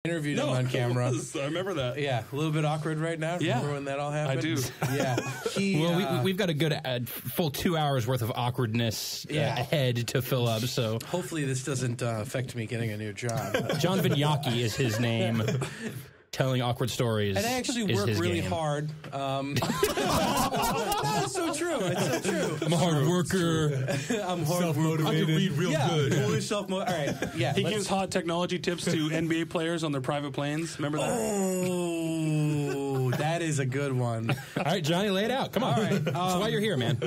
Interviewed him on camera. I remember that. Yeah, a little bit awkward right now. Yeah. Remember when that all happened? I do. Yeah. We've got a good full 2 hours worth of awkwardness ahead to fill up. So hopefully this doesn't affect me getting a new job. John Vignocchi is his name. Telling awkward stories. And I actually work really hard. That's so true. It's so true. I'm a hard worker. I'm self-motivated. I can read real good. Totally self-motivated. All right. Yeah. He gives hot technology tips to NBA players on their private planes. Remember that? Oh, that is a good one. All right, Johnny, lay it out. Come on. All right. That's why you're here, man.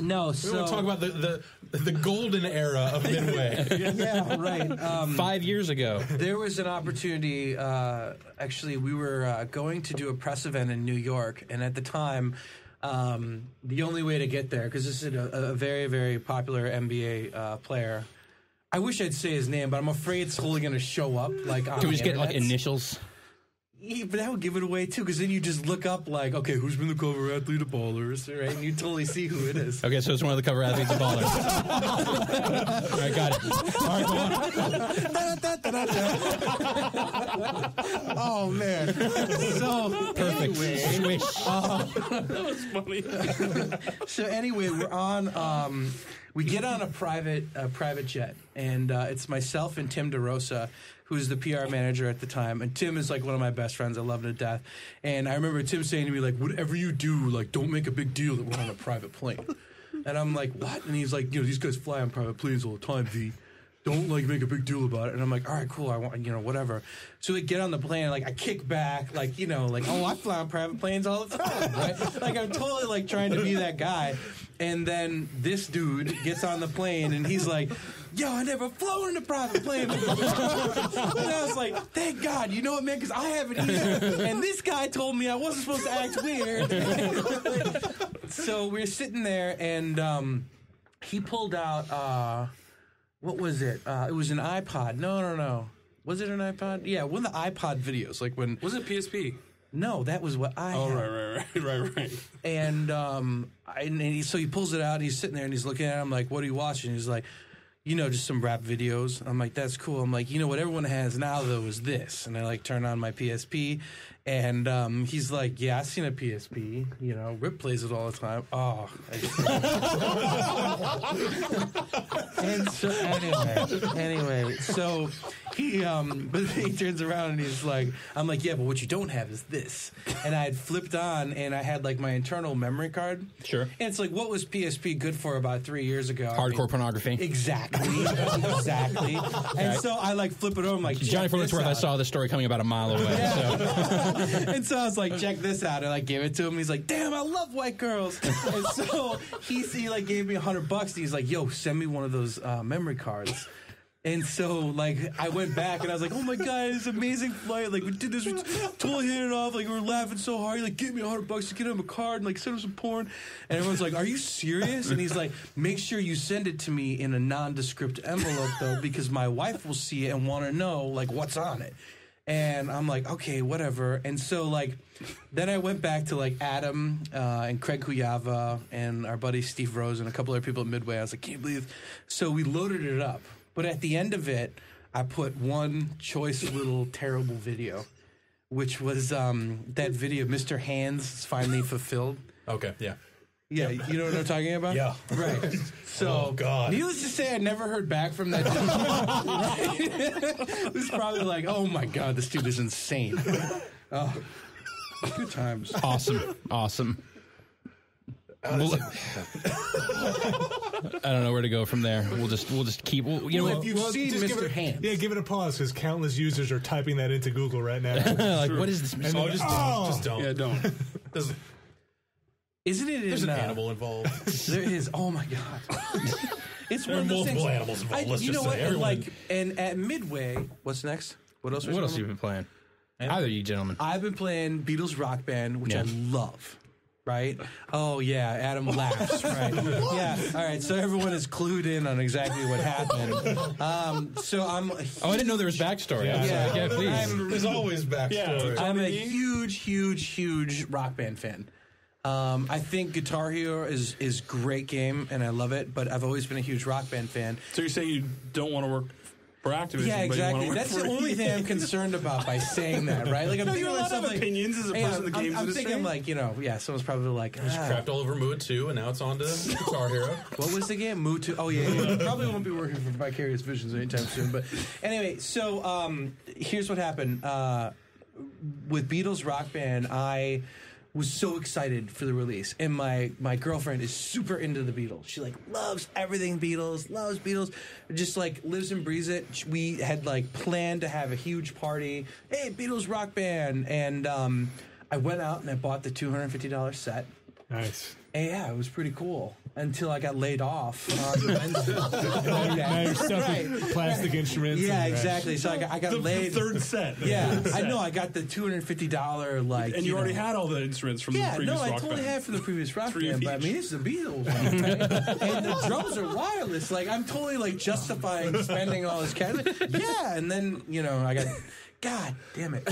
No, we want to talk about the golden era of Midway. Yeah, right. 5 years ago. There was an opportunity. Actually, we were going to do a press event in New York, and at the time, the only way to get there, because this is a very, very popular NBA player. I wish I'd say his name, but I'm afraid it's totally going to show up. Like, on Can we just get internet. initials? Yeah, but that would give it away too, because then you just look up like, okay, who's been the cover athlete of Ballers, right? And you totally see who it is. Okay, so it's one of the cover athletes of Ballers. All right, got it. All right, go on. Oh man, so perfect. Anyway, that was funny. So anyway, we're on. We get on a private jet, and it's myself and Tim DeRosa, who's the PR manager at the time. And Tim is like one of my best friends. I love him to death. And I remember Tim saying to me, like, whatever you do, like, don't make a big deal that we're on a private plane. And I'm like, what? And he's like, these guys fly on private planes all the time, V. Don't, like, make a big deal about it. And I'm like, all right, cool. I want, whatever. So we get on the plane, and, like, I kick back, like, oh, I fly on private planes all the time, right? Like, I'm totally, like, trying to be that guy. And then this dude gets on the plane, and he's like, yo, I never flown in a private plane before. And I was like, thank God. You know what, man? Because I haven't either. And this guy told me I wasn't supposed to act weird. So we're sitting there, and he pulled out, what was it? It was an iPod. No. Was it an iPod? Yeah, one of the iPod videos. Like when... Was it PSP? No, that was what I had. Right. And, so he pulls it out, and he's sitting there, and he's looking at it. I'm like, what are you watching? He's like, just some rap videos. I'm like, that's cool. I'm like, what everyone has now, though, is this. And I, like, turn on my PSP, and he's like, yeah, I've seen a PSP. Rip plays it all the time. Oh. And so, anyway, so he turns around, and he's like, I'm like, yeah, but what you don't have is this. And I had flipped on, and I had, like, my internal memory card. Sure. And it's like, what was PSP good for about 3 years ago? Hardcore pornography. Exactly. And so I, like, flip it over. I'm like, Johnny, for what it's worth, I saw this story coming about a mile away. Yeah. So. And so I was like, check this out. And I gave it to him. He's like, damn, I love white girls. And so he like, gave me $100. And he's like, yo, send me one of those memory cards. And so, like, I went back, and I was like, oh, my God, it's an amazing flight. Like, we did this, we totally hit it off. Like, we were laughing so hard. He, like, give me $100 to get him a card and, like, send him some porn. And everyone's like, are you serious? And he's like, make sure you send it to me in a nondescript envelope, though, because my wife will see it and want to know, like, what's on it. And I'm like, okay, whatever. And so, like, then I went back to, like, Adam and Craig Kuyava and our buddy Steve Rose and a couple other people at Midway. I was like, can't believe. So we loaded it up. But at the end of it, I put one choice little terrible video, which was that video, Mr. Hands is Finally Fulfilled. Okay, yeah. Yeah, you know what I'm talking about? Yeah. Right. So, oh, God. Needless to say, I never heard back from that dude. It was probably like, oh, my God, this dude is insane. Oh, good times. Awesome. I don't know where to go from there. We'll just keep. If you've seen Mr. Hands, give it a pause because countless users are typing that into Google right now. Like, what is this? Just don't. Yeah, don't. Isn't it? There's an animal involved. There is. Oh my God! It's there one are of those multiple things. animals involved. Let's you just know say what? everyone. And at Midway, what's next? What else? What else have you been playing? Either of you gentlemen. I've been playing Beatles Rock Band, which I love. Right? Oh, yeah. Adam laughs. Right. Yeah. All right. So everyone is clued in on exactly what happened. So I'm. I didn't know there was backstory. Yeah. Please. There's always backstory. I'm a huge Rock Band fan. I think Guitar Hero is great game, and I love it. But I've always been a huge Rock Band fan. So you're saying you don't want to work for Activision. Yeah, but you wanna exactly. work That's for the only EA. thing I'm concerned about by saying that, right? Like, I'm No, thinking you have a about lot of something. opinions as a person in the games I'm industry. thinking, like, someone's probably like, Crapped all over Mood 2, and now it's on to Guitar Hero. what was the game? Mood 2. Oh, yeah. Probably won't be working for Vicarious Visions anytime soon. But anyway, so here's what happened. With Beatles Rock Band, I was so excited for the release, and my girlfriend is super into the Beatles. She loves everything Beatles, loves Beatles, just lives and breathes it. We had planned to have a huge party. Hey, Beatles Rock Band, and I went out and I bought the $250 set. Nice. And yeah, it was pretty cool until I got laid off on Wednesday. Now you're stuck with plastic instruments. Yeah, and, exactly. So I got laid. The third set. Yeah, I know. I got the $250 And you already had all the instruments from the previous I Rock totally Band. had from the previous Rock Three Band, of but I each. mean, it's the Beatles, right? And the drums are wireless. I'm totally justifying spending all this cash. Yeah, and then I got. God damn it.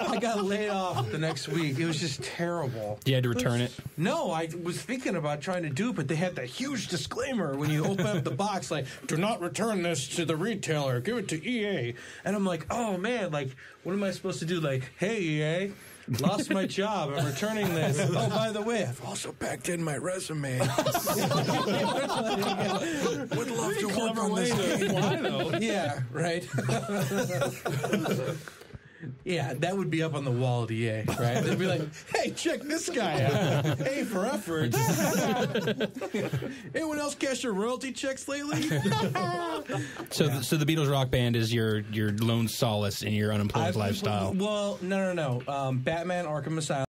I got laid off the next week. It was just terrible. You had to return it? No, I was thinking about trying to do it, but they had that huge disclaimer when you open up the box, do not return this to the retailer. Give it to EA. And I'm like, oh, man, what am I supposed to do? Hey, EA, lost my job. I'm returning this. Oh, by the way, I've also packed in my resume. Would love to work on this game. Why, though? Yeah, right. Yeah, that would be up on the wall at EA, right? They'd be like, hey, check this guy out. A for effort. Anyone else cash your royalty checks lately? So the Beatles Rock Band is your lone solace in your unemployed lifestyle. Well, no. Batman Arkham Asylum.